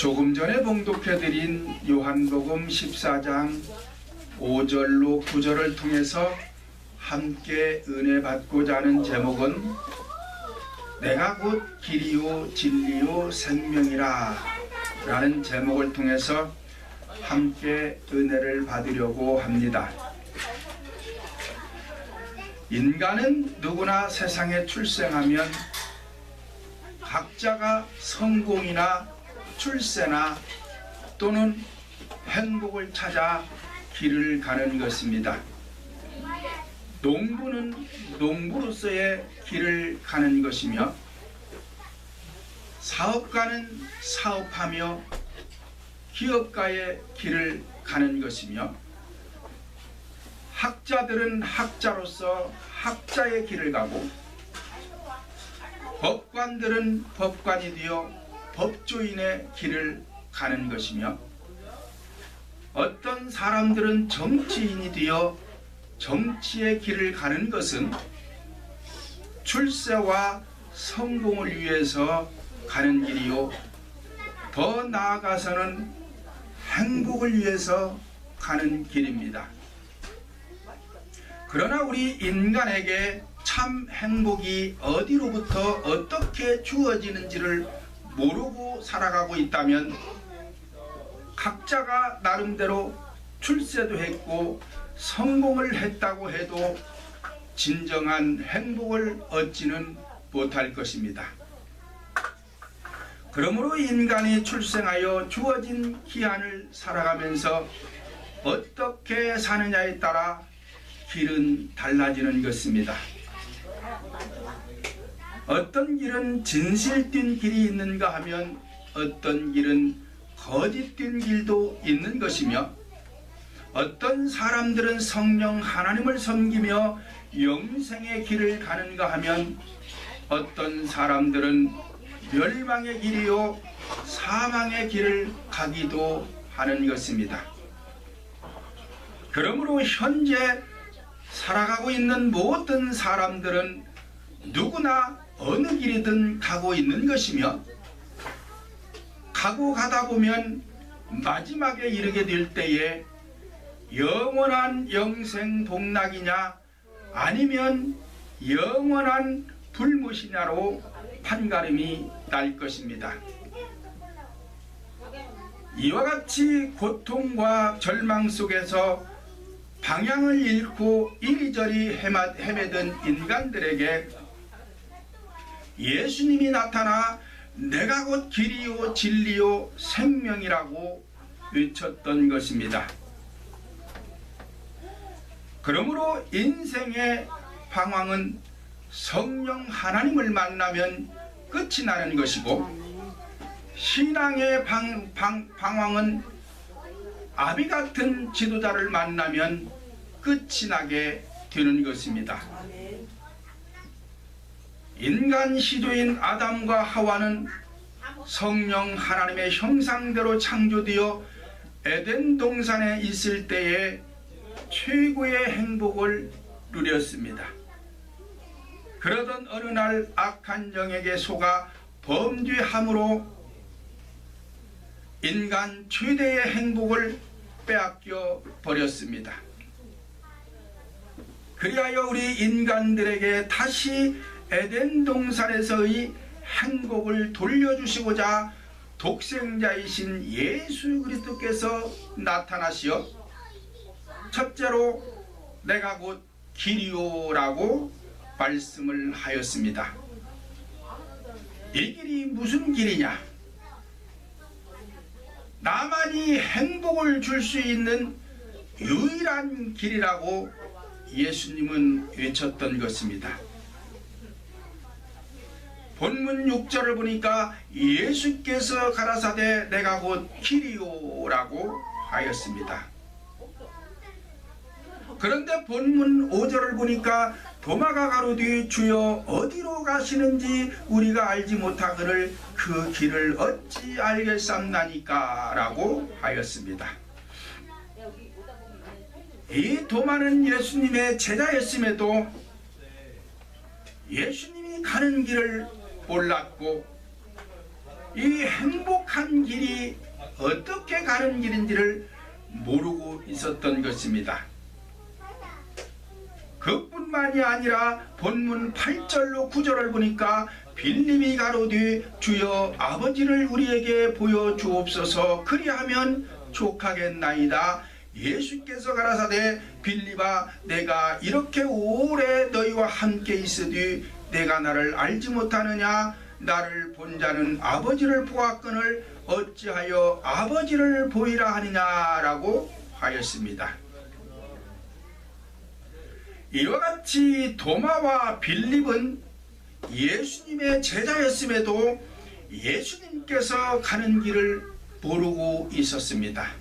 조금 전에 봉독해드린 요한복음 14장 5절로 9절을 통해서 함께 은혜 받고자 하는 제목은 내가 곧 길이요 진리요 생명이라 라는 제목을 통해서 함께 은혜를 받으려고 합니다. 인간은 누구나 세상에 출생하면 각자가 성공이나 출세나 또는 행복을 찾아 길을 가는 것입니다. 농부는 농부로서의 길을 가는 것이며, 사업가는 사업하며 기업가의 길을 가는 것이며, 학자들은 학자로서 학자의 길을 가고, 법관들은 법관이 되어 법조인의 길을 가는 것이며, 어떤 사람들은 정치인이 되어 정치의 길을 가는 것은 출세와 성공을 위해서 가는 길이요, 더 나아가서는 행복을 위해서 가는 길입니다. 그러나 우리 인간에게 참 행복이 어디로부터 어떻게 주어지는지를 모르고 살아가고 있다면, 각자가 나름대로 출세도 했고 성공을 했다고 해도 진정한 행복을 얻지는 못할 것입니다. 그러므로 인간이 출생하여 주어진 기한을 살아가면서 어떻게 사느냐에 따라 길은 달라지는 것입니다. 어떤 길은 진실 뛴 길이 있는가 하면 어떤 길은 거짓 뛴 길도 있는 것이며, 어떤 사람들은 성령 하나님을 섬기며 영생의 길을 가는가 하면 어떤 사람들은 멸망의 길이요 사망의 길을 가기도 하는 것입니다. 그러므로 현재 살아가고 있는 모든 사람들은 누구나 어느 길이든 가고 있는 것이며, 가고 가다 보면 마지막에 이르게 될 때에 영원한 영생 복락이냐 아니면 영원한 불못이냐로 판가름이 날 것입니다. 이와 같이 고통과 절망 속에서 방향을 잃고 이리저리 헤매던 인간들에게 예수님이 나타나 내가 곧 길이요 진리요 생명이라고 외쳤던 것입니다. 그러므로 인생의 방황은 성령 하나님을 만나면 끝이 나는 것이고, 신앙의 방황은 아비 같은 지도자를 만나면 끝이 나게 되는 것입니다. 인간 시조인 아담과 하와는 성령 하나님의 형상대로 창조되어 에덴 동산에 있을 때에 최고의 행복을 누렸습니다. 그러던 어느 날 악한 영에게 속아 범죄함으로 인간 최대의 행복을 빼앗겨 버렸습니다. 그리하여 우리 인간들에게 다시 에덴 동산에서의 행복을 돌려주시고자 독생자이신 예수 그리스도께서 나타나시어 첫째로 내가 곧 길이요라고 말씀을 하였습니다. 이 길이 무슨 길이냐? 나만이 행복을 줄 수 있는 유일한 길이라고 예수님은 외쳤던 것입니다. 본문 6절을 보니까 예수께서 가라사대 내가 곧 길이요라고 하였습니다. 그런데 본문 5절을 보니까 도마가 가로되 주여 어디로 가시는지 우리가 알지 못하거늘 그 길을 어찌 알겠삼나니까 라고 하였습니다. 이 도마는 예수님의 제자였음에도 예수님이 가는 길을 몰랐고 이 행복한 길이 어떻게 가는 길인지를 모르고 있었던 것입니다. 그뿐만이 아니라 본문 8절로 9절을 보니까 빌립이 가로되 주여 아버지를 우리에게 보여주옵소서 그리하면 족하겠나이다. 예수께서 가라사대 빌립아 내가 이렇게 오래 너희와 함께 있으되 내가 나를 알지 못하느냐. 나를 본 자는 아버지를 보았거늘 어찌하여 아버지를 보이라 하느냐라고 하였습니다. 이와 같이 도마와 빌립은 예수님의 제자였음에도 예수님께서 가는 길을 모르고 있었습니다.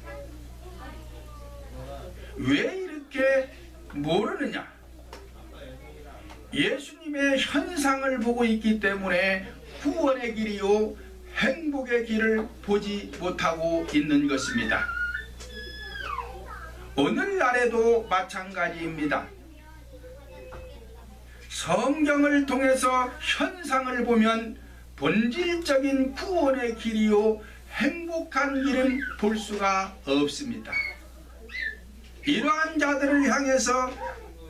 왜 이렇게 모르느냐? 예수님의 현상을 보고 있기 때문에 구원의 길이요 행복의 길을 보지 못하고 있는 것입니다. 오늘날에도 마찬가지입니다. 성경을 통해서 현상을 보면 본질적인 구원의 길이요 행복한 길은 볼 수가 없습니다. 이러한 자들을 향해서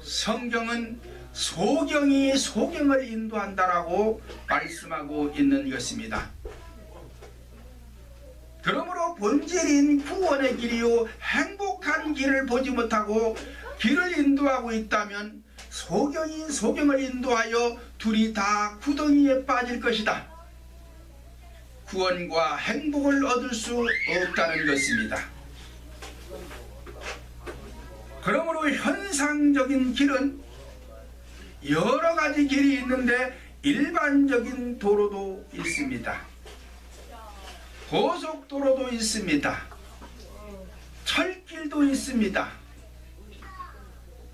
성경은 소경이 소경을 인도한다라고 말씀하고 있는 것입니다. 그러므로 본질인 구원의 길이요 행복한 길을 보지 못하고 길을 인도하고 있다면 소경이 소경을 인도하여 둘이 다 구덩이에 빠질 것이다. 구원과 행복을 얻을 수 없다는 것입니다. 그러므로 현상적인 길은 여러 가지 길이 있는데 일반적인 도로도 있습니다. 고속도로도 있습니다. 철길도 있습니다.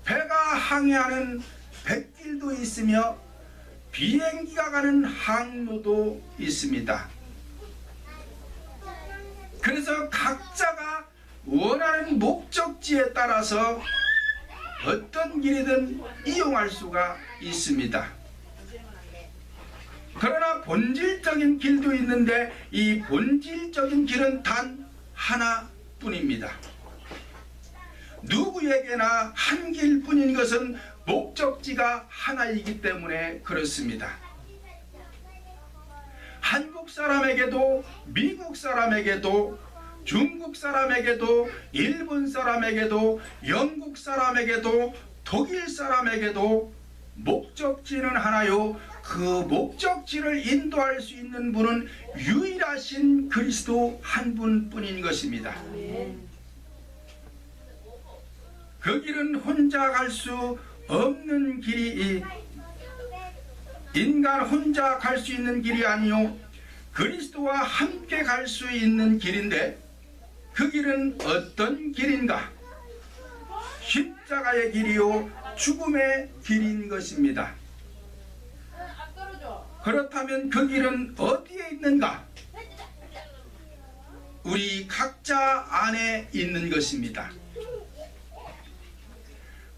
배가 항해하는 뱃길도 있으며 비행기가 가는 항로도 있습니다. 그래서 각자가 원하는 목적지에 따라서 어떤 길이든 이용할 수가 있습니다. 그러나 본질적인 길도 있는데 이 본질적인 길은 단 하나뿐입니다. 누구에게나 한 길뿐인 것은 목적지가 하나이기 때문에 그렇습니다. 한국 사람에게도 미국 사람에게도 중국 사람에게도 일본 사람에게도 영국 사람에게도 독일 사람에게도 목적지는 하나요. 그 목적지를 인도할 수 있는 분은 유일하신 그리스도 한 분뿐인 것입니다. 그 길은 혼자 갈 수 없는 길이 인간 혼자 갈 수 있는 길이 아니요 그리스도와 함께 갈 수 있는 길인데 그 길은 어떤 길인가? 십자가의 길이요 죽음의 길인 것입니다. 그렇다면 그 길은 어디에 있는가? 우리 각자 안에 있는 것입니다.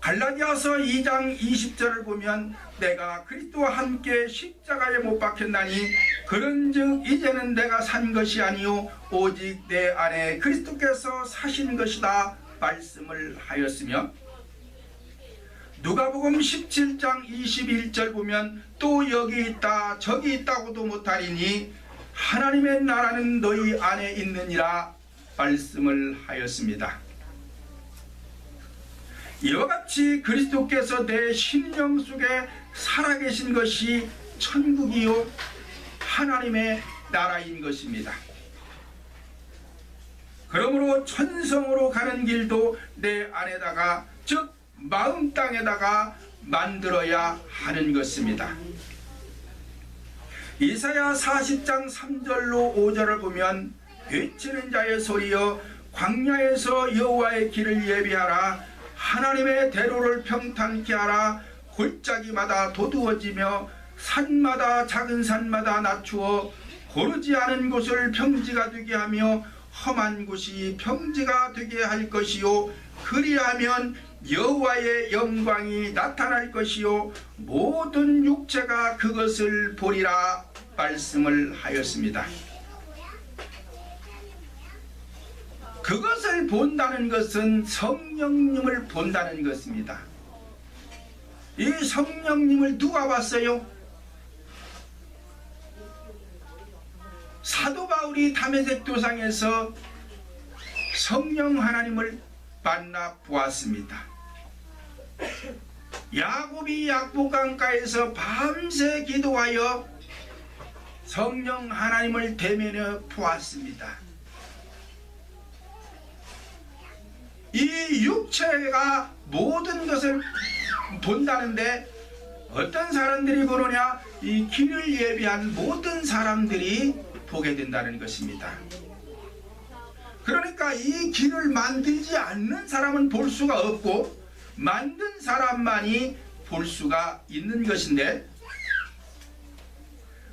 갈라디아서 2장 20절을 보면 내가 그리스도와 함께 십자가에 못 박혔나니 그런즉 이제는 내가 산 것이 아니요 오직 내 안에 그리스도께서 사신 것이다 말씀을 하였으며 누가복음 17장 21절 보면 또 여기 있다 저기 있다고도 못하리니 하나님의 나라는 너희 안에 있느니라 말씀을 하였습니다. 이와 같이 그리스도께서 내 심령 속에 살아계신 것이 천국이요 하나님의 나라인 것입니다. 그러므로 천성으로 가는 길도 내 안에다가 즉 마음 땅에다가 만들어야 하는 것입니다. 이사야 40장 3절로 5절을 보면 외치는 자의 소리여 광야에서 여호와의 길을 예비하라 하나님의 대로를 평탄케 하라 골짜기마다 도두어지며 산마다 작은 산마다 낮추어 고르지 않은 곳을 평지가 되게 하며 험한 곳이 평지가 되게 할 것이요 그리하면 여호와의 영광이 나타날 것이요 모든 육체가 그것을 보리라 말씀을 하였습니다. 그것을 본다는 것은 성령님을 본다는 것입니다. 이 성령님을 누가 봤어요? 사도 바울이 다메섹 도상에서 성령 하나님을 만나 보았습니다. 야곱이 약복강가에서 밤새 기도하여 성령 하나님을 대면해 보았습니다. 이 육체가 모든 것을 본다는데 어떤 사람들이 보느냐? 이 길을 예비한 모든 사람들이 보게 된다는 것입니다. 그러니까 이 길을 만들지 않는 사람은 볼 수가 없고 만든 사람만이 볼 수가 있는 것인데,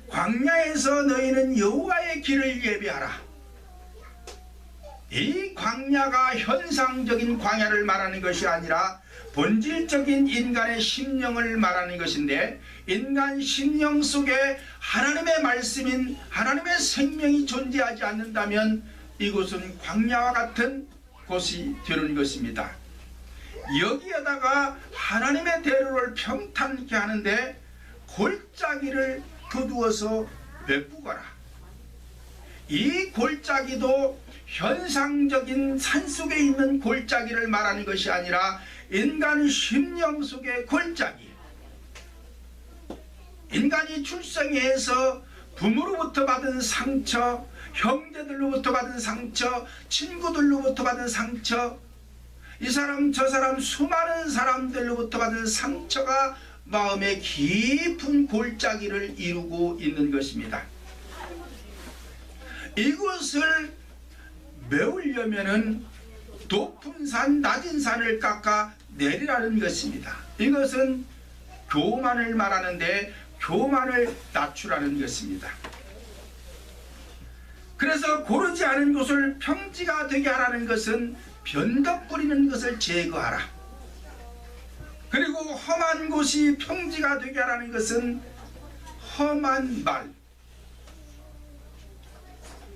광야에서 너희는 여호와의 길을 예비하라. 이 광야가 현상적인 광야를 말하는 것이 아니라 본질적인 인간의 심령을 말하는 것인데, 인간 심령 속에 하나님의 말씀인 하나님의 생명이 존재하지 않는다면 이곳은 광야와 같은 곳이 되는 것입니다. 여기에다가 하나님의 대로를 평탄케 하는데 골짜기를 거두어서 메꾸거라. 이 골짜기도 현상적인 산속에 있는 골짜기를 말하는 것이 아니라 인간 심령 속의 골짜기, 인간이 출생해서 부모로부터 받은 상처, 형제들로부터 받은 상처, 친구들로부터 받은 상처, 이 사람 저 사람 수많은 사람들로부터 받은 상처가 마음의 깊은 골짜기를 이루고 있는 것입니다. 이것을 메우려면은 높은 산, 낮은 산을 깎아 내리라는 것입니다. 이것은 교만을 말하는데 교만을 낮추라는 것입니다. 그래서 고르지 않은 곳을 평지가 되게 하라는 것은 변덕 부리는 것을 제거하라. 그리고 험한 곳이 평지가 되게 하라는 것은 험한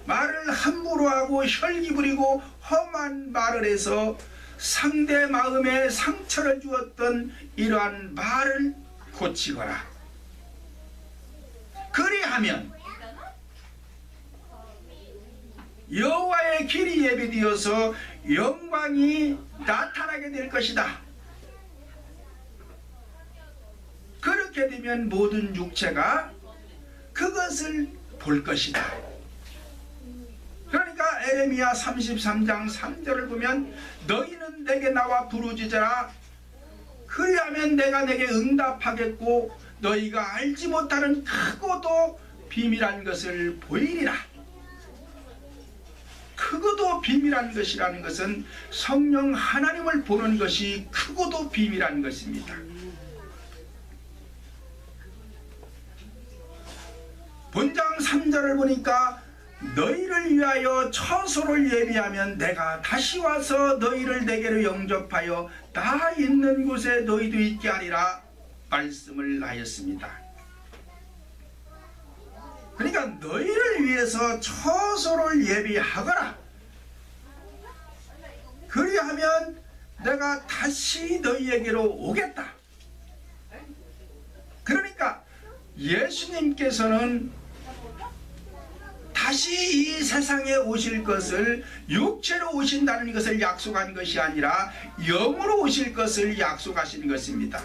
말을 함부로 하고 혈기 부리고 험한 말을 해서 상대 마음에 상처를 주었던 이러한 말을 고치거라. 그리하면 여호와의 길이 예비되어서 영광이 나타나게 될 것이다. 그렇게 되면 모든 육체가 그것을 볼 것이다. 그러니까 에레미야 33장 3절을 보면 너희는 내게 나와 부르짖으라. 그리하면 내가 내게 응답하겠고 너희가 알지 못하는 크고도 비밀한 것을 보이리라. 크고도 비밀한 것이라는 것은 성령 하나님을 보는 것이 크고도 비밀한 것입니다. 본장 3절을 보니까 너희를 위하여 처소를 예비하면 내가 다시 와서 너희를 내게로 영접하여 나 있는 곳에 너희도 있게 하리라 말씀을 하였습니다. 그러니까 너희를 위해서 처소를 예비하거라. 그리하면 내가 다시 너희에게로 오겠다. 그러니까 예수님께서는 다시 이 세상에 오실 것을 육체로 오신다는 것을 약속한 것이 아니라 영으로 오실 것을 약속하신 것입니다.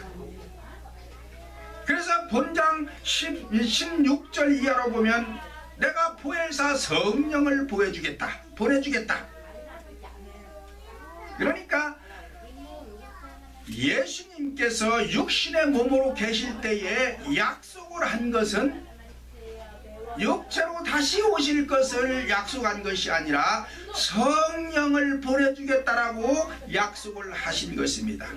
그래서 본장 16절 이하로 보면 내가 보혜사 성령을 보내주겠다. 그러니까 예수님께서 육신의 몸으로 계실 때에 약속을 한 것은 육체로 다시 오실 것을 약속한 것이 아니라 성령을 보내주겠다라고 약속을 하신 것입니다.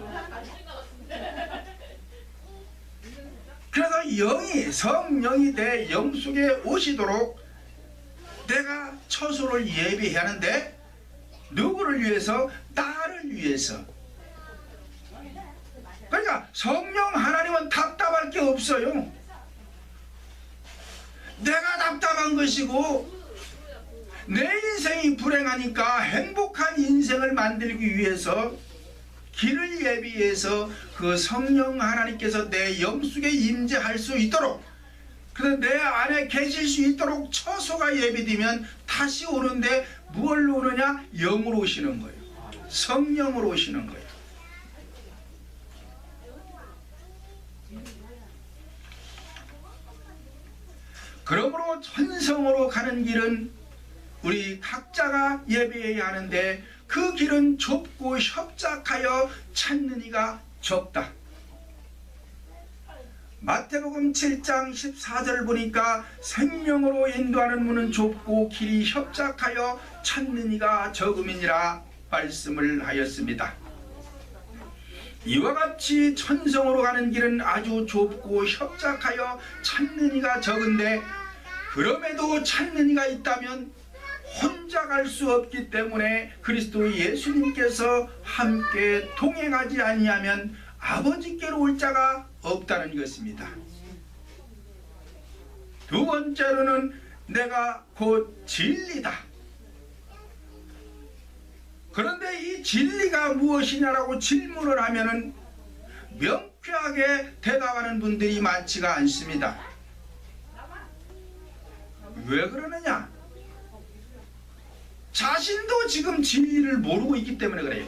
그래서 성령이 내 영 속에 오시도록 내가 처소를 예비해야 하는데 누구를 위해서? 나를 위해서. 그러니까 성령 하나님은 답답할 게 없어요. 내가 답답한 것이고 내 인생이 불행하니까 행복한 인생을 만들기 위해서 길을 예비해서 그 성령 하나님께서 내 영속에 임재할 수 있도록, 그래서 내 안에 계실 수 있도록 처소가 예비되면 다시 오는데 무엇로 오느냐? 영으로 오시는 거예요. 성령으로 오시는 거예요. 그러므로 천성으로 가는 길은 우리 각자가 예비해야 하는데 그 길은 좁고 협착하여 찾는 이가 적다. 마태복음 7장 14절을 보니까 생명으로 인도하는 문은 좁고 길이 협착하여 찾는 이가 적음이니라 말씀을 하였습니다. 이와 같이 천성으로 가는 길은 아주 좁고 협착하여 찾는 이가 적은데, 그럼에도 찾는 이가 있다면 혼자 갈 수 없기 때문에 그리스도 예수님께서 함께 동행하지 아니하면 아버지께로 올 자가 없다는 것입니다. 두 번째로는 내가 곧 진리다. 그런데 이 진리가 무엇이냐라고 질문을 하면은 명쾌하게 대답하는 분들이 많지가 않습니다. 왜 그러느냐? 자신도 지금 진리를 모르고 있기 때문에 그래요.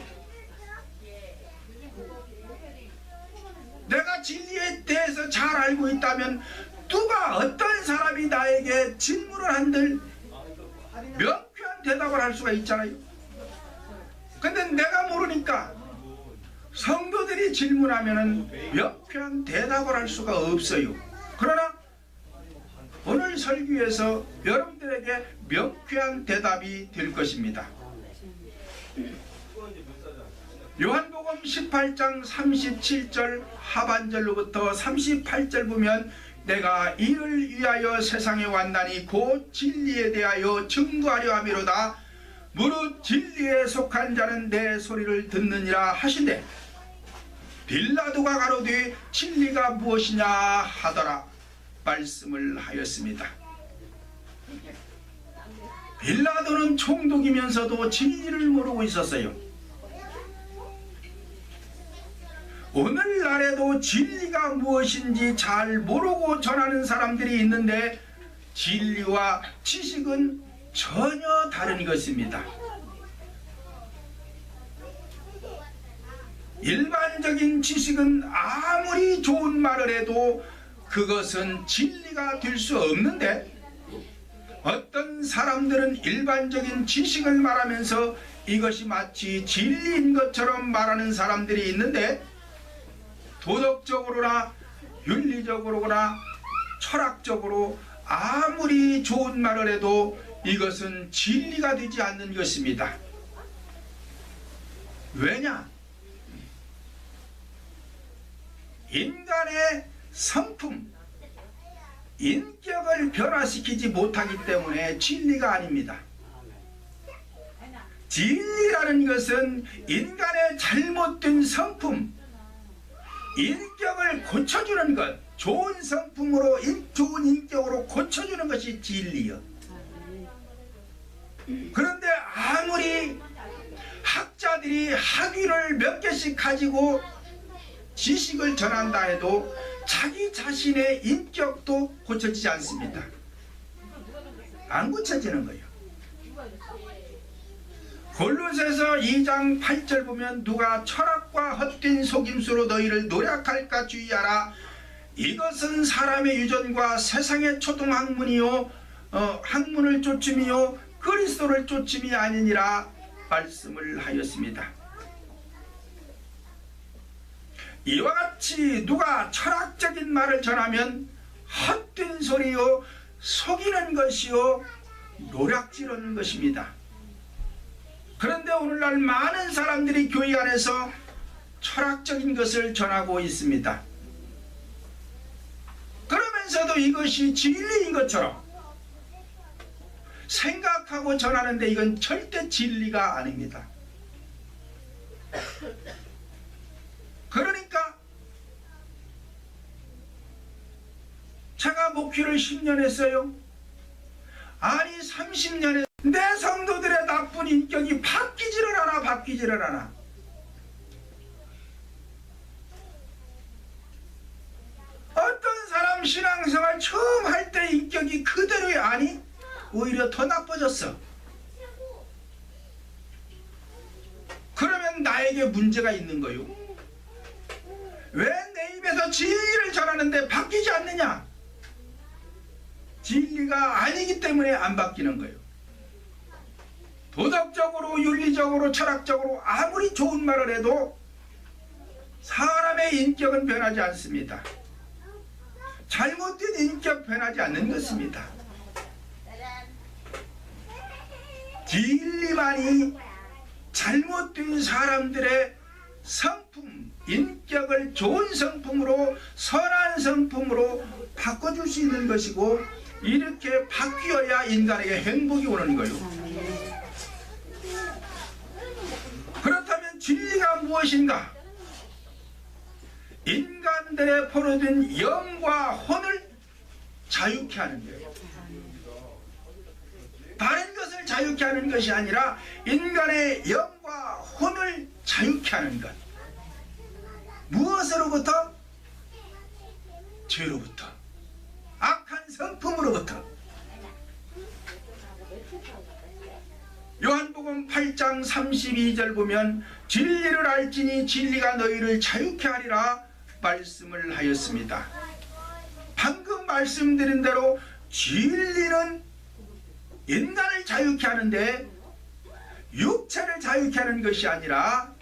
내가 진리에 대해서 잘 알고 있다면 누가 어떤 사람이 나에게 질문을 한들 명쾌한 대답을 할 수가 있잖아요. 근데 내가 모르니까 성도들이 질문하면은 명쾌한 대답을 할 수가 없어요. 그러나 오늘 설교에서 여러분들에게 명쾌한 대답이 될 것입니다. 요한복음 18장 37절 하반절로부터 38절 보면 내가 이를 위하여 세상에 왔나니 곧 진리에 대하여 증거하려 함이로다. 무릇 진리에 속한 자는 내 소리를 듣느니라 하신대 빌라도가 가로되 진리가 무엇이냐 하더라 말씀을 하였습니다. 빌라도는 총독이면서도 진리를 모르고 있었어요. 오늘날에도 진리가 무엇인지 잘 모르고 전하는 사람들이 있는데 진리와 지식은 전혀 다른 것입니다. 일반적인 지식은 아무리 좋은 말을 해도 그것은 진리가 될 수 없는데, 어떤 사람들은 일반적인 지식을 말하면서 이것이 마치 진리인 것처럼 말하는 사람들이 있는데, 도덕적으로나 윤리적으로나 철학적으로 아무리 좋은 말을 해도 이것은 진리가 되지 않는 것입니다. 왜냐? 인간의 성품, 인격을 변화시키지 못하기 때문에 진리가 아닙니다. 진리라는 것은 인간의 잘못된 성품, 인격을 고쳐주는 것, 좋은 성품으로 좋은 인격으로 고쳐주는 것이 진리요. 그런데 아무리 학자들이 학위를 몇 개씩 가지고 지식을 전한다 해도 자기 자신의 인격도 고쳐지지 않습니다. 안 고쳐지는 거예요. 골로새서 2장 8절 보면 누가 철학과 헛된 속임수로 너희를 노략할까 주의하라. 이것은 사람의 유전과 세상의 초등학문이요 학문을 쫓음이요 그리스도를 쫓음이 아니니라 말씀을 하였습니다. 이와 같이 누가 철학적인 말을 전하면 헛된 소리요 속이는 것이요 노략질하는 것입니다. 그런데 오늘날 많은 사람들이 교회 안에서 철학적인 것을 전하고 있습니다. 그러면서도 이것이 진리인 것처럼 생각하고 전하는데 이건 절대 진리가 아닙니다. 그러니까 제가 목회를 10년 했어요. 아니 30년 내 성도들의 나쁜 인격이 바뀌지를 않아. 어떤 사람 신앙생활 처음 할 때 인격이 그대로이 아니 오히려 더 나빠졌어. 그러면 나에게 문제가 있는 거요. 왜 내 입에서 진리를 전하는데 바뀌지 않느냐? 진리가 아니기 때문에 안 바뀌는 거예요. 도덕적으로 윤리적으로 철학적으로 아무리 좋은 말을 해도 사람의 인격은 변하지 않습니다. 잘못된 인격 변하지 않는 것입니다. 진리만이 잘못된 사람들의 성품, 인격을 좋은 성품으로 선한 성품으로 바꿔줄 수 있는 것이고 이렇게 바뀌어야 인간에게 행복이 오는 거예요. 그렇다면 진리가 무엇인가? 인간들의 포로된 영과 혼을 자유케 하는 거예요. 다른 것을 자유케 하는 것이 아니라 인간의 영과 혼을 자유케 하는 것. 무엇으로부터? 죄로부터. 악한 성품으로부터. 요한복음 8장 32절 보면 진리를 알지니 진리가 너희를 자유케 하리라 말씀을 하였습니다. 방금 말씀드린 대로 진리는 인간을 자유케 하는데 육체를 자유케 하는 것이 아니라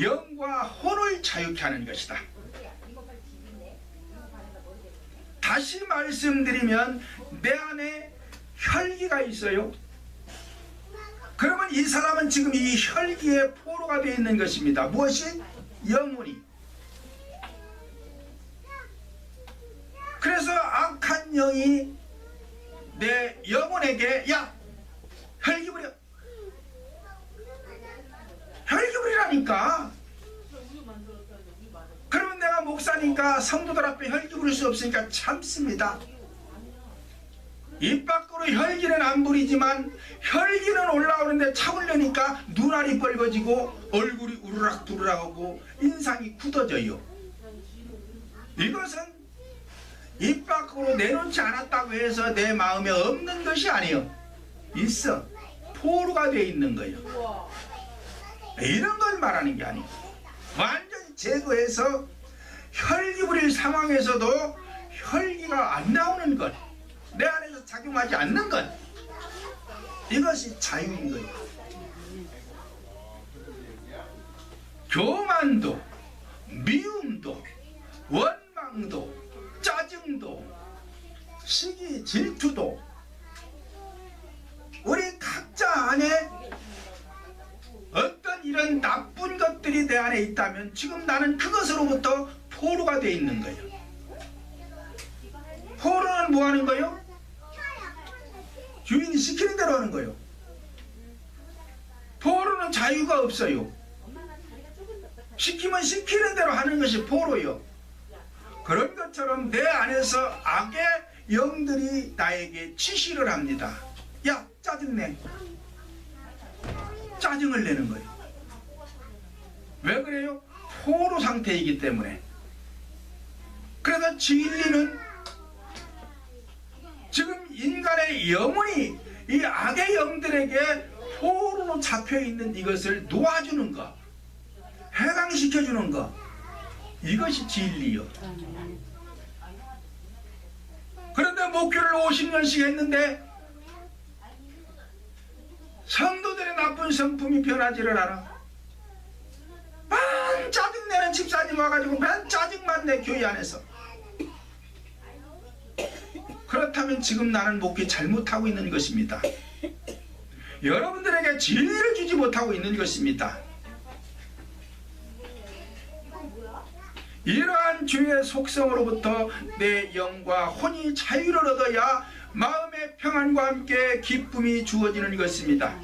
영과 혼을 자유케 하는 것이다. 다시 말씀드리면 내 안에 혈기가 있어요. 그러면 이 사람은 지금 이 혈기에 포로가 되어 있는 것입니다. 무엇이? 영혼이. 그래서 악한 영이 내 영혼에게 야 혈기 부려, 혈기 부리라니까. 그러면 내가 목사니까 성도들 앞에 혈기 부릴 수 없으니까 참습니다. 입 밖으로 혈기는 안 부리지만 혈기는 올라오는데 참으려니까 눈알이 뻘거지고 얼굴이 우르락부르락하고 인상이 굳어져요. 이것은 입 밖으로 내놓지 않았다고 해서 내 마음에 없는 것이 아니에요. 있어. 포로가 되어 있는 거예요. 이런 걸 말하는 게 아니고 완전히 제거해서 혈기 부릴 상황에서도 혈기가 안 나오는 것, 내 안에서 작용하지 않는 것, 이것이 자유인 거예요. 교만도, 미움도, 원망도, 짜증도, 시기, 질투도 우리 각자 안에 어떤 이런 나쁜 것들이 내 안에 있다면 지금 나는 그것으로부터 포로가 되어 있는 거예요. 포로는 뭐 하는 거예요? 주인이 시키는 대로 하는 거예요. 포로는 자유가 없어요. 시키면 시키는 대로 하는 것이 포로요. 그런 것처럼 내 안에서 악의 영들이 나에게 지시를 합니다. 야, 짜증내. 짜증을 내는 거예요. 왜 그래요? 포로 상태이기 때문에. 그래서 진리는 지금 인간의 영혼이 이 악의 영들에게 포로로 잡혀있는 이것을 놓아주는 것, 해방시켜주는 것, 이것이 진리요. 그런데 목회를 50년씩 했는데 성도들의 나쁜 성품이 변하지를 않아. 맨 짜증내는 집사님 와가지고 맨 짜증만 내 교회 안에서. 그렇다면 지금 나는 목회 잘못하고 있는 것입니다. 여러분들에게 진리를 주지 못하고 있는 것입니다. 이러한 주의 속성으로부터 내 영과 혼이 자유를 얻어야 마음의 평안과 함께 기쁨이 주어지는 것입니다.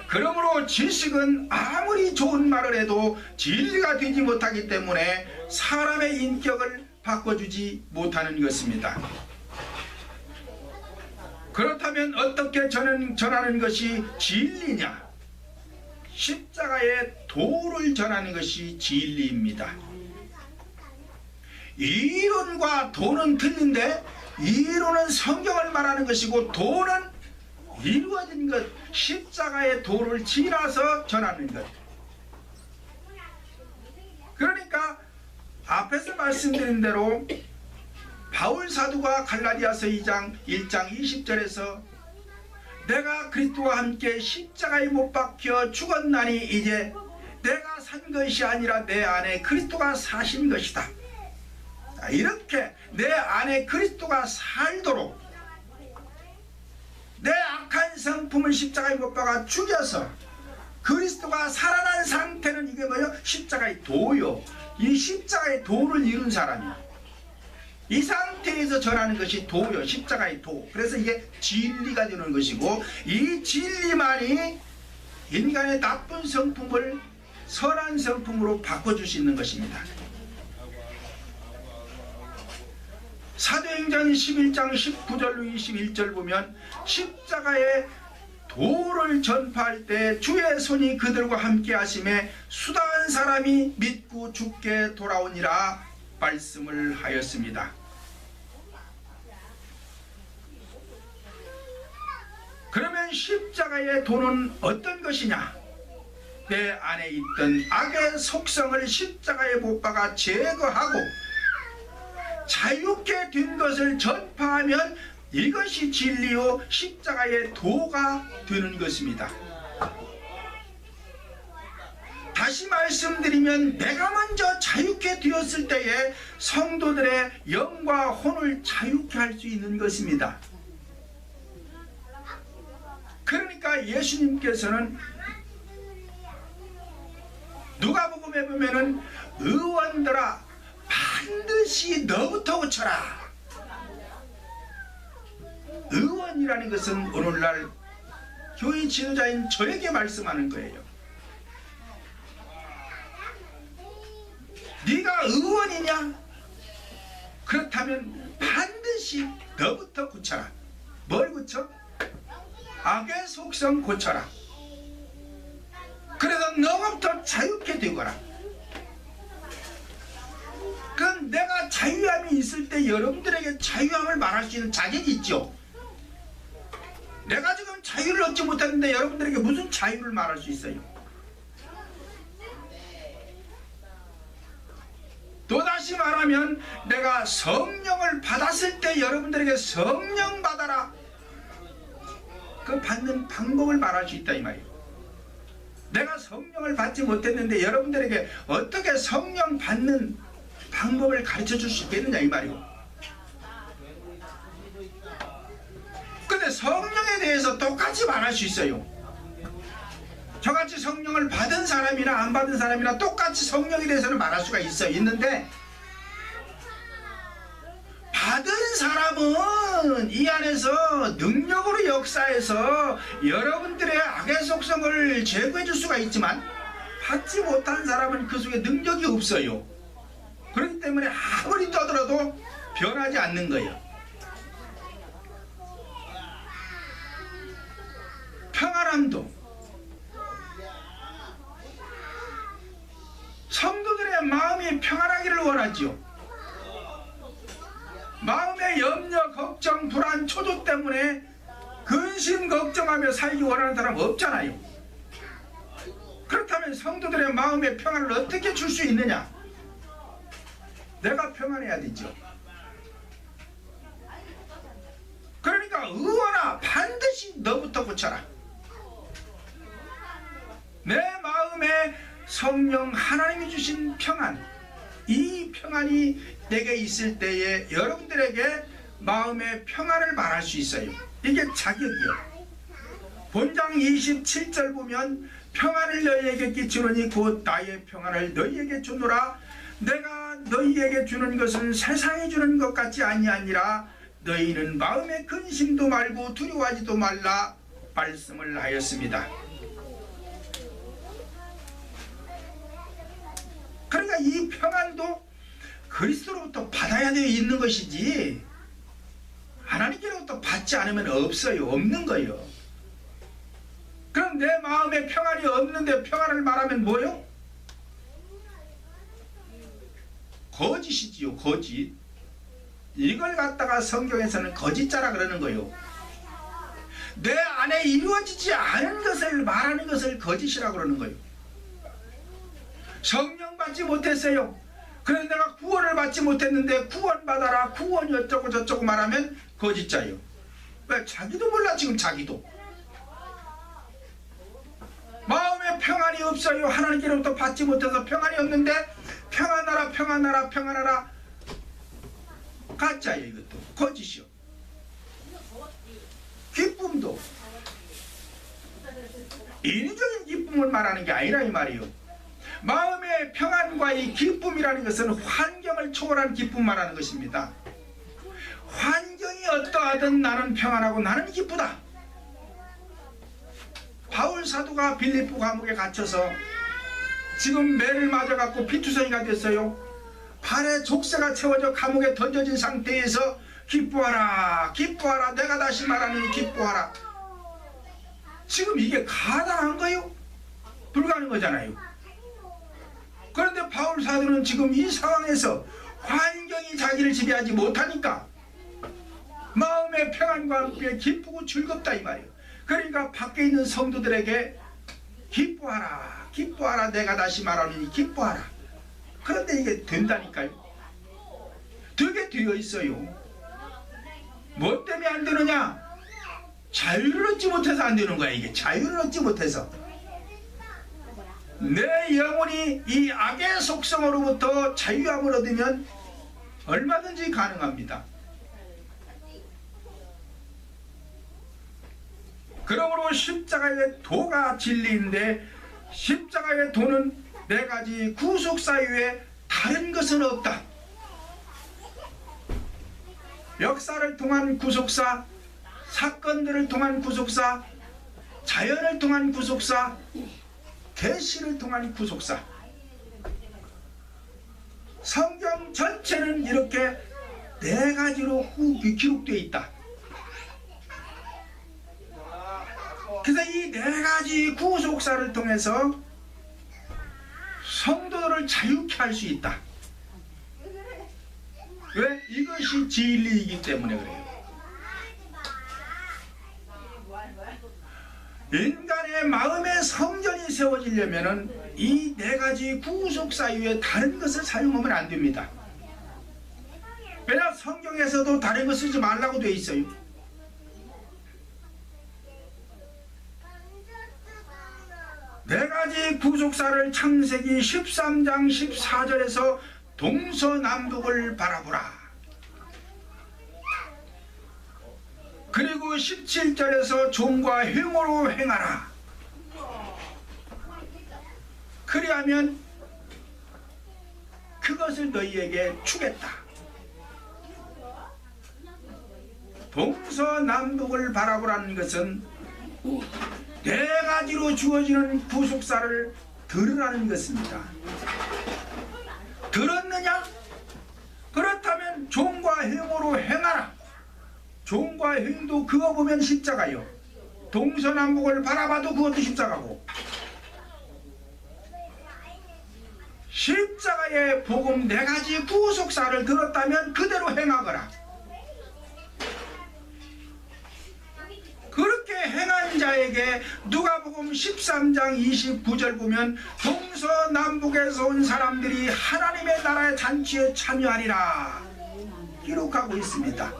그러므로 지식은 아무리 좋은 말을 해도 진리가 되지 못하기 때문에 사람의 인격을 바꿔주지 못하는 것입니다. 그렇다면 어떻게 전하는 것이 진리냐? 십자가의 도를 전하는 것이 진리입니다. 이론과 도는 틀린데 이론은 성경을 말하는 것이고 도는 이루어진 것, 십자가의 도를 지나서 전하는 것. 그러니까 앞에서 말씀드린 대로 바울 사도가 갈라디아서 2장 1장 20절에서 내가 그리스도와 함께 십자가에 못 박혀 죽었나니 이제 내가 산 것이 아니라 내 안에 그리스도가 사신 것이다. 이렇게 내 안에 그리스도가 살도록 내 악한 성품을 십자가에 못 박아 죽여서 그리스도가 살아난 상태는 이게 뭐예요? 십자가의 도요. 이 십자가의 도를 이룬 사람이요. 이 상태에서 전하는 것이 도요. 십자가의 도. 그래서 이게 진리가 되는 것이고 이 진리만이 인간의 나쁜 성품을 선한 성품으로 바꿔줄 수 있는 것입니다. 사도행전 11장 19절로 21절 보면 십자가의 도를 전파할 때 주의 손이 그들과 함께 하심에 수다한 사람이 믿고 죽게 돌아오니라 말씀을 하였습니다. 그러면 십자가의 도는 어떤 것이냐? 내 안에 있던 악의 속성을 십자가에 못 박아 제거하고 자유케 된 것을 전파하면 이것이 진리요 십자가의 도가 되는 것입니다. 다시 말씀드리면 내가 먼저 자유케 되었을 때에 성도들의 영과 혼을 자유케 할 수 있는 것입니다. 그러니까 예수님께서는 누가복음에 보면은 의원들아 반드시 너부터 고쳐라. 의원이라는 것은 오늘날 교회 지도자인 저에게 말씀하는 거예요. 네가 의원이냐? 그렇다면 반드시 너부터 고쳐라. 뭘 고쳐? 악의 속성 고쳐라. 그래서 너부터 자유케 되거라. 그럼 내가 자유함이 있을 때 여러분들에게 자유함을 말할 수 있는 자격이 있죠. 내가 지금 자유를 얻지 못했는데 여러분들에게 무슨 자유를 말할 수 있어요? 또다시 말하면 내가 성령을 받았을 때 여러분들에게 성령 받아라. 그 받는 방법을 말할 수 있다 이 말이에요. 내가 성령을 받지 못했는데 여러분들에게 어떻게 성령 받는 방법을 가르쳐 줄 수 있겠느냐 이 말이에요. 근데 성령에 대해서 똑같이 말할 수 있어요. 저같이 성령을 받은 사람이나 안 받은 사람이나 똑같이 성령에 대해서는 말할 수가 있는데 받은 사람은 이 안에서 능력으로 역사해서 여러분들의 악의 속성을 제거해 줄 수가 있지만 받지 못한 사람은 그 속에 능력이 없어요. 그렇기 때문에 아무리 떠들어도 변하지 않는 거예요. 평안함도 성도들의 마음이 평안하기를 원하지요. 마음의 염려, 걱정, 불안, 초조 때문에 근심 걱정하며 살기 원하는 사람 없잖아요. 그렇다면 성도들의 마음의 평안을 어떻게 줄 수 있느냐? 내가 평안해야 되죠. 그러니까 의원아 반드시 너부터 고쳐라. 내 마음에 성령 하나님이 주신 평안, 이 평안이 내게 있을 때에 여러분들에게 마음의 평안을 말할 수 있어요. 이게 자격이요. 본장 27절 보면 평안을 너희에게 끼치노니 곧 나의 평안을 너희에게 주노라. 내가 너희에게 주는 것은 세상이 주는 것 같지 아니하니라. 너희는 마음의 근심도 말고 두려워하지도 말라 말씀을 하였습니다. 그러니까 이 평안도 그리스도로부터 받아야 되어 있는 것이지 하나님께로부터 받지 않으면 없어요. 없는 거예요. 그럼 내 마음에 평안이 없는데 평안을 말하면 뭐요? 거짓이지요. 거짓. 이걸 갖다가 성경에서는 거짓자라 그러는 거예요. 내 안에 이루어지지 않은 것을 말하는 것을 거짓이라고 그러는 거예요. 성령 받지 못했어요. 그래서 내가 구원을 받지 못했는데 구원받아라, 구원이 어쩌고 저쩌고 말하면 거짓자예요. 왜? 자기도 몰라. 지금 자기도 마음에 평안이 없어요. 하나님께로부터 받지 못해서 평안이 없는데 평안하라 평안하라 평안하라. 가짜예요. 이것도 거짓이요. 기쁨도 인위적인 기쁨을 말하는 게 아니라 이 말이에요. 마음의 평안과 이 기쁨이라는 것은 환경을 초월한 기쁨 말하는 것입니다. 환경이 어떠하든 나는 평안하고 나는 기쁘다. 바울 사도가 빌립보 감옥에 갇혀서 지금 매를 맞아갖고 피투성이가 됐어요. 발에 족쇄가 채워져 감옥에 던져진 상태에서 기뻐하라 기뻐하라 내가 다시 말하니 기뻐하라. 지금 이게 가당한 거예요? 불가능한 거잖아요. 그런데 바울 사도는 지금 이 상황에서 환경이 자기를 지배하지 못하니까 마음의 평안과 함께 기쁘고 즐겁다 이 말이에요. 그러니까 밖에 있는 성도들에게 기뻐하라 기뻐하라 내가 다시 말하니 기뻐하라. 그런데 이게 된다니까요. 되게 되어 있어요. 뭐 때문에 안 되느냐? 자유를 얻지 못해서 안 되는 거야. 이게 자유를 얻지 못해서 내 영혼이 이 악의 속성으로부터 자유함을 얻으면 얼마든지 가능합니다. 그러므로 십자가의 도가 진리인데 십자가의 도는 네 가지 구속사 이외에 다른 것은 없다. 역사를 통한 구속사, 사건들을 통한 구속사, 자연을 통한 구속사, 계시를 통한 구속사. 성경 전체는 이렇게 네 가지로 기록되어 있다. 그래서 이 네 가지 구속사를 통해서 성도들을 자유케 할 수 있다. 왜? 이것이 진리이기 때문에 그래요. 인간의 마음의 성전이 세워지려면 이 네 가지 구속사 이외에 다른 것을 사용하면 안 됩니다. 왜냐? 성경에서도 다른 거 쓰지 말라고 되어 있어요. 네 가지 구속사를 창세기 13장 14절에서 동서남북을 바라보라. 그리고 17절에서 종과 행으로 행하라. 그리하면 그것을 너희에게 주겠다. 동서남북을 바라보라는 것은 네 가지로 주어지는 구속사를 들으라는 것입니다. 들었느냐? 그렇다면 종과 행으로 행하라. 종과 행도 그거 보면 십자가요. 동서남북을 바라봐도 그것도 십자가고, 십자가의 복음 네 가지 구속사를 들었다면 그대로 행하거라. 그렇게 행한 자에게 누가복음 13장 29절 보면 동서남북에서 온 사람들이 하나님의 나라의 잔치에 참여하리라 기록하고 있습니다.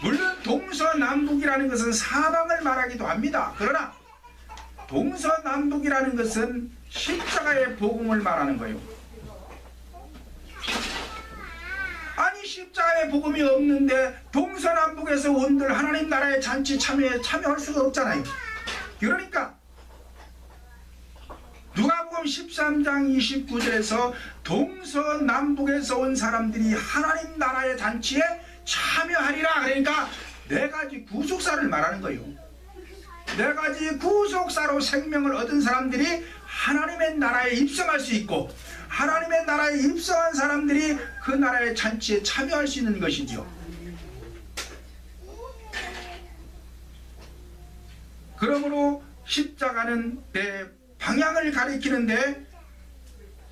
물론 동서남북이라는 것은 사방을 말하기도 합니다. 그러나 동서남북이라는 것은 십자가의 복음을 말하는 거예요. 아니 십자가의 복음이 없는데 동서남북에서 온들 하나님 나라의 잔치 참여할 수가 없잖아요. 그러니까 누가복음 13장 29절에서 동서남북에서 온 사람들이 하나님 나라의 잔치에 참여하리라. 그러니까 네 가지 구속사를 말하는 거예요. 네 가지 구속사로 생명을 얻은 사람들이 하나님의 나라에 입성할 수 있고, 하나님의 나라에 입성한 사람들이 그 나라의 잔치에 참여할 수 있는 것이지요. 그러므로 십자가는 내 방향을 가리키는데,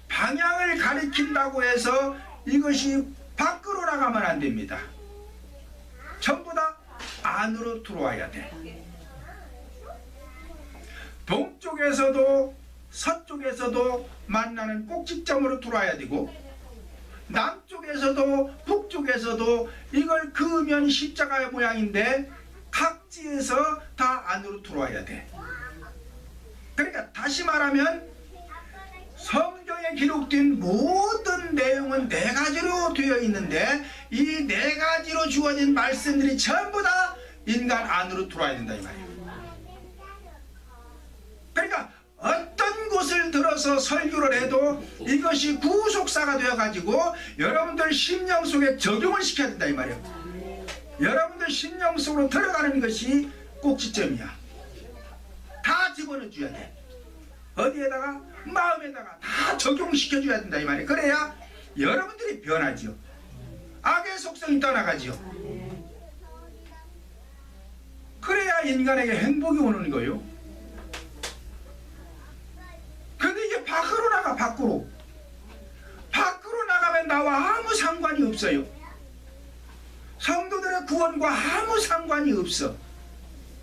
방향을 가리킨다고 해서 이것이 밖으로 나가면 안 됩니다. 전부 다 안으로 들어와야 돼. 동쪽에서도 서쪽에서도 만나는 꼭지점으로 들어와야 되고, 남쪽에서도 북쪽에서도 이걸 그으면 십자가의 모양인데 각지에서 다 안으로 들어와야 돼. 그러니까 다시 말하면 성경에 기록된 모든 내용은 네 가지로 되어 있는데, 이 네 가지로 주어진 말씀들이 전부 다 인간 안으로 들어와야 된다 이 말이에요. 그러니까 어떤 곳을 들어서 설교를 해도 이것이 구속사가 되어가지고 여러분들 심령 속에 적용을 시켜야 된다 이 말이에요. 여러분들 심령 속으로 들어가는 것이 꼭지점이야. 다 집어넣어줘야 돼. 어디에다가? 마음에다가 다 적용시켜줘야 된다 이 말이에요. 그래야 여러분들이 변하지요. 악의 속성이 떠나가지요. 그래야 인간에게 행복이 오는 거예요. 근데 이게 밖으로 나가. 밖으로 나가면 나와 아무 상관이 없어요. 성도들의 구원과 아무 상관이 없어.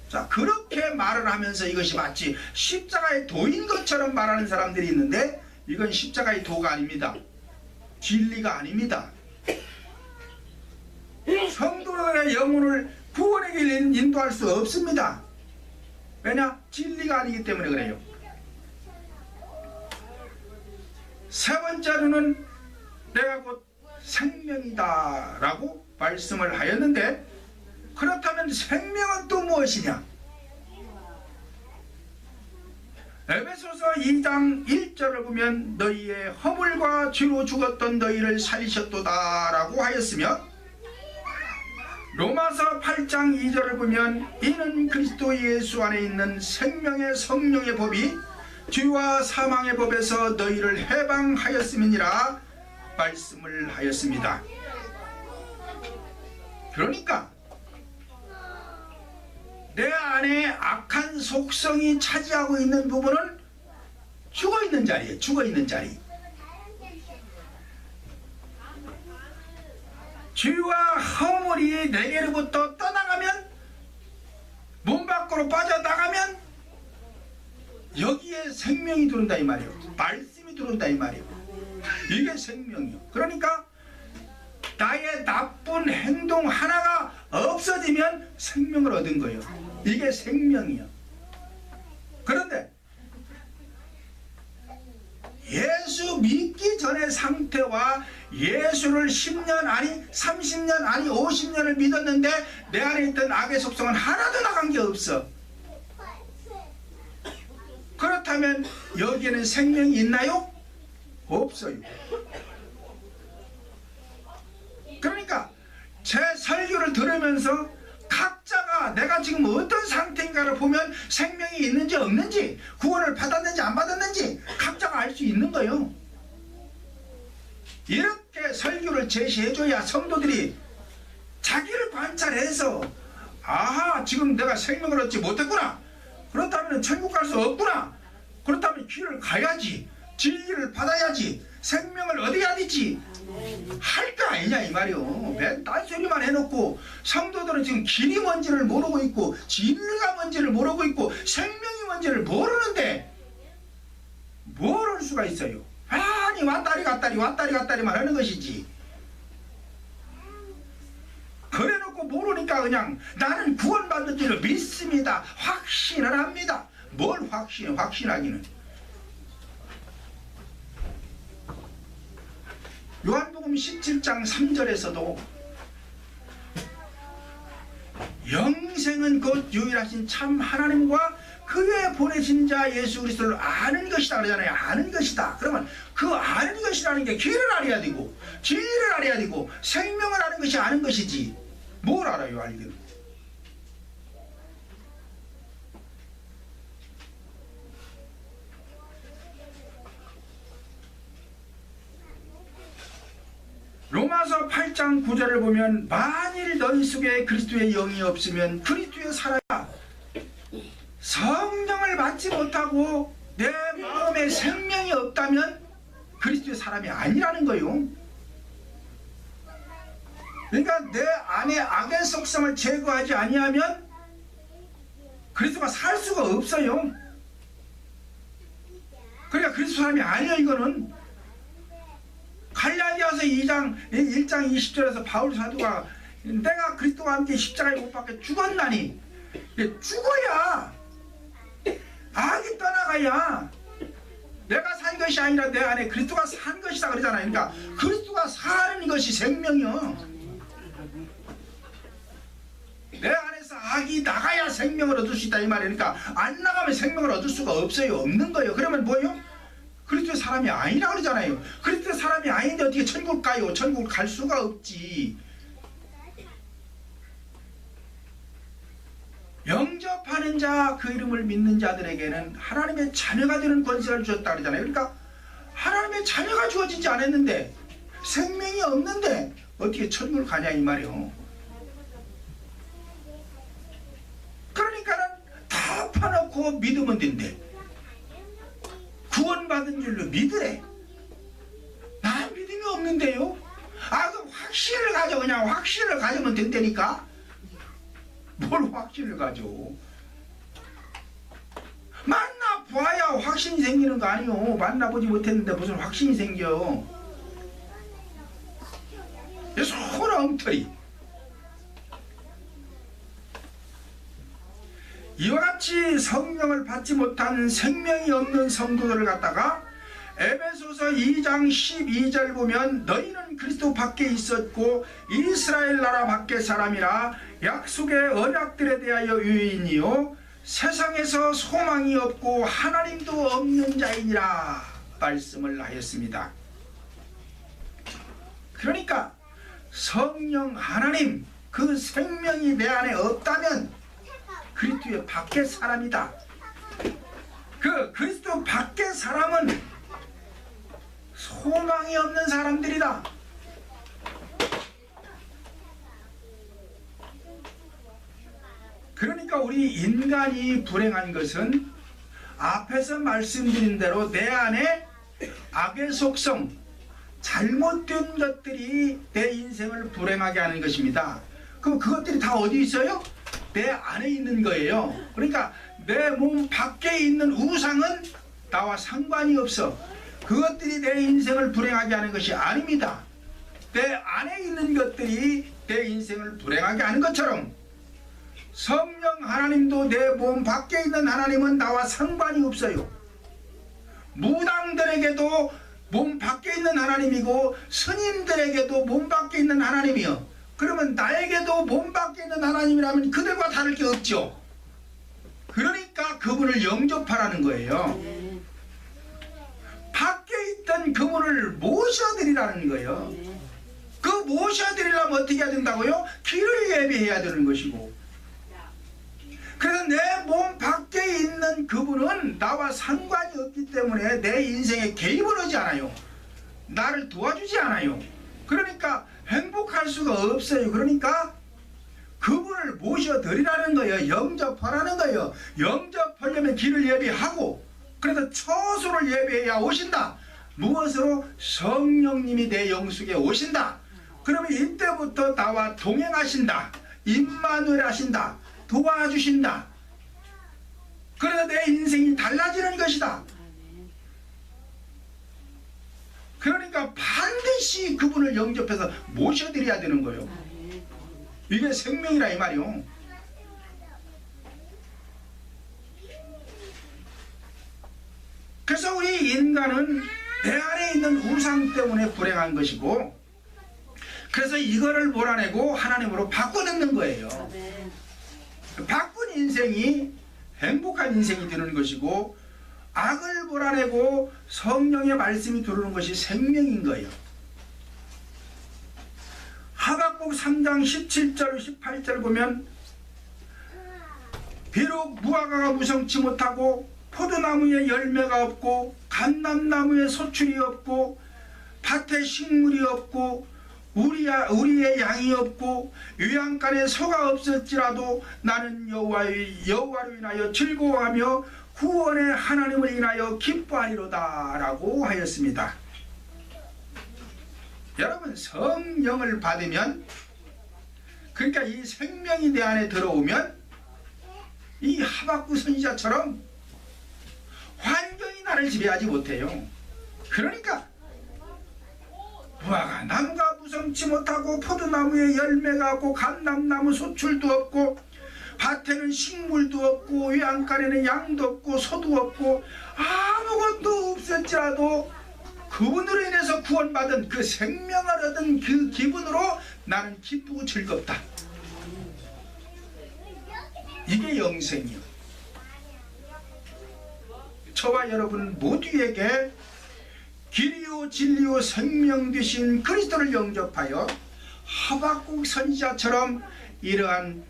자, 그렇게 말을 하면서 이것이 마치 십자가의 도인 것처럼 말하는 사람들이 있는데, 이건 십자가의 도가 아닙니다. 진리가 아닙니다. 성도들의 영혼을 구원의 길을 인도할 수 없습니다. 왜냐? 진리가 아니기 때문에 그래요. 세 번째로는 내가 곧 생명이다 라고 말씀을 하였는데, 그렇다면 생명은 또 무엇이냐? 에베소서 2장 1절을 보면 너희의 허물과 죄로 죽었던 너희를 살리셨도다 라고 하였으며, 로마서 8장 2절을 보면 이는 그리스도 예수 안에 있는 생명의 성령의 법이 죄와 사망의 법에서 너희를 해방하였음이니라 말씀을 하였습니다. 그러니까 내 안에 악한 속성이 차지하고 있는 부분은 죽어있는 자리예요. 죽어있는 자리. 죄와 허물이 내게로부터 떠나가면, 몸 밖으로 빠져나가면 여기에 생명이 들어온다 이 말이에요. 말씀이 들어온다 이 말이에요. 이게 생명이요. 그러니까 나의 나쁜 행동 하나가 없어지면 생명을 얻은 거예요. 이게 생명이요. 그런데 예수 믿기 전의 상태와 예수를 10년 아니 30년 아니 50년을 믿었는데 내 안에 있던 악의 속성은 하나도 나간 게 없어. 그렇다면 여기에는 생명이 있나요? 없어요. 그러니까 제 설교를 들으면서 각자가 내가 지금 어떤 상태인가를 보면 생명이 있는지 없는지, 구원을 받았는지 안 받았는지 각자가 알 수 있는 거예요. 이렇게 설교를 제시해줘야 성도들이 자기를 관찰해서, 아하, 지금 내가 생명을 얻지 못했구나, 그렇다면 천국 갈 수 없구나, 그렇다면 길을 가야지, 진리를 받아야지, 생명을 얻어야 되지 할 거 아니냐 이 말이요. 맨 딴소리만 해놓고 성도들은 지금 길이 뭔지를 모르고 있고 진리가 뭔지를 모르고 있고 생명이 뭔지를 모르는데 모를 수가 있어요. 아니 왔다리 갔다리만 하는 것이지. 그래놓고 모르니까 그냥 나는 구원받은 줄을 믿습니다, 확신을 합니다. 뭘 확신하기는. 요한복음 17장 3절에서도 영생은 곧 유일하신 참 하나님과 그의 보내신 자 예수 그리스도를 아는 것이다 그러잖아요. 아는 것이다. 그러면 그 아는 것이라는 게 길을 알아야 되고 진리를 알아야 되고 생명을 아는 것이 아는 것이지. 뭘 알아요, 알기는? 1장 9절을 보면 만일 너희 속에 그리스도의 영이 없으면 그리스도의 사람이야. 성령을 받지 못하고 내 마음에 생명이 없다면 그리스도의 사람이 아니라는 거요. 그러니까 내 안에 악의 속성을 제거하지 아니하면 그리스도가 살 수가 없어요. 그러니까 그리스도 사람이 아니에요. 이거는 갈라디아서 1장 20절에서 바울 사도가 내가 그리스도와 함께 십자가에 못 박혀 죽었나니, 죽어야 악이 떠나가야 내가 산 것이 아니라 내 안에 그리스도가 산 것이다 그러잖아요. 그러니까 그리스도가 사는 것이 생명이요. 내 안에서 악이 나가야 생명을 얻을 수 있다 이 말이에요. 그러니까 안 나가면 생명을 얻을 수가 없어요. 없는 거예요. 그러면 뭐예요? 그리스도의 사람이 아니라 그러잖아요. 그리스도의 사람이 아닌데 어떻게 천국 가요? 천국을 갈 수가 없지. 영접하는 자, 그 이름을 믿는 자들에게는 하나님의 자녀가 되는 권세를 주었다 그러잖아요. 그러니까 하나님의 자녀가 주어지지 않았는데, 생명이 없는데 어떻게 천국을 가냐 이 말이에요. 그러니까는 다 파놓고 믿으면 된대. 구원받은 줄로 믿으래. 난 믿음이 없는데요. 그럼 확신을 가져. 그냥 확신을 가지면 된다니까. 뭘 확신을 가져. 만나봐야 확신이 생기는 거 아니요. 만나보지 못했는데 무슨 확신이 생겨. 소라 엉터리. 이와 같이 성령을 받지 못한 생명이 없는 성도들을 갖다가 에베소서 2장 12절 보면 너희는 그리스도 밖에 있었고 이스라엘 나라 밖의 사람이라 약속의 언약들에 대하여 유인이요 세상에서 소망이 없고 하나님도 없는 자이니라 말씀을 하였습니다. 그러니까 성령 하나님 그 생명이 내 안에 없다면 그리스도의 밖의 사람이다. 그 그리스도 밖의 사람은 소망이 없는 사람들이다. 그러니까 우리 인간이 불행한 것은 앞에서 말씀드린 대로 내 안에 악의 속성, 잘못된 것들이 내 인생을 불행하게 하는 것입니다. 그럼 그것들이 다 어디 있어요? 내 안에 있는 거예요. 그러니까 내 몸 밖에 있는 우상은 나와 상관이 없어. 그것들이 내 인생을 불행하게 하는 것이 아닙니다. 내 안에 있는 것들이 내 인생을 불행하게 하는 것처럼 성령 하나님도 내 몸 밖에 있는 하나님은 나와 상관이 없어요. 무당들에게도 몸 밖에 있는 하나님이고 스님들에게도 몸 밖에 있는 하나님이요. 그러면 나에게도 몸 밖에 있는 하나님이라면 그들과 다를 게 없죠. 그러니까 그분을 영접하라는 거예요. 밖에 있던 그분을 모셔드리라는 거예요. 그 모셔드리려면 어떻게 해야 된다고요? 길을 예비해야 되는 것이고. 그래서 내 몸 밖에 있는 그분은 나와 상관이 없기 때문에 내 인생에 개입을 하지 않아요. 나를 도와주지 않아요. 그러니까 행복할 수가 없어요. 그러니까 그분을 모셔드리라는 거예요. 영접하라는 거예요. 영접하려면 길을 예비하고, 그래서 처소를 예비해야 오신다. 무엇으로? 성령님이 내 영속에 오신다. 그러면 이때부터 나와 동행하신다. 임마누엘 하신다. 도와주신다. 그래서 내 인생이 달라지는 것이다. 그러니까 반드시 그분을 영접해서 모셔드려야 되는 거예요. 이게 생명이라 이 말이요. 그래서 우리 인간은 내 안에 있는 우상 때문에 불행한 것이고, 그래서 이거를 몰아내고 하나님으로 바꿔넣는 거예요. 바꾼 인생이 행복한 인생이 되는 것이고, 악을 몰아내고 성령의 말씀이 들어오는 것이 생명인 거예요. 하박국 3장 17절 18절 보면 비록 무화과가 무성치 못하고 포도나무에 열매가 없고 감람나무에 소출이 없고 밭에 식물이 없고 우리의 양이 없고 외양간에 소가 없을지라도 나는 여호와로 인하여 즐거워하며 구원의 하나님을 인하여 기뻐하리로다 라고 하였습니다. 여러분, 성령을 받으면, 그러니까 이 생명이 내 안에 들어오면 이 하박국 선지자처럼 환경이 나를 지배하지 못해요. 그러니까 무화과 나무가 무성치 못하고 포도나무에 열매가 없고 감람나무 소출도 없고 밭에는 식물도 없고 외양간에는 양도 없고 소도 없고 아무것도 없을지라도 그분으로 인해서 구원받은 그 생명을 얻은 그 기분으로 나는 기쁘고 즐겁다. 이게 영생이요. 저와 여러분 모두에게 길이요 진리요 생명 되신 그리스도를 영접하여 하박국 선지자처럼 이러한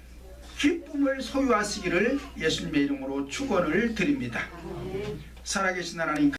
기쁨을 소유하시기를 예수님의 이름으로 축원을 드립니다. 살아계신 하나님,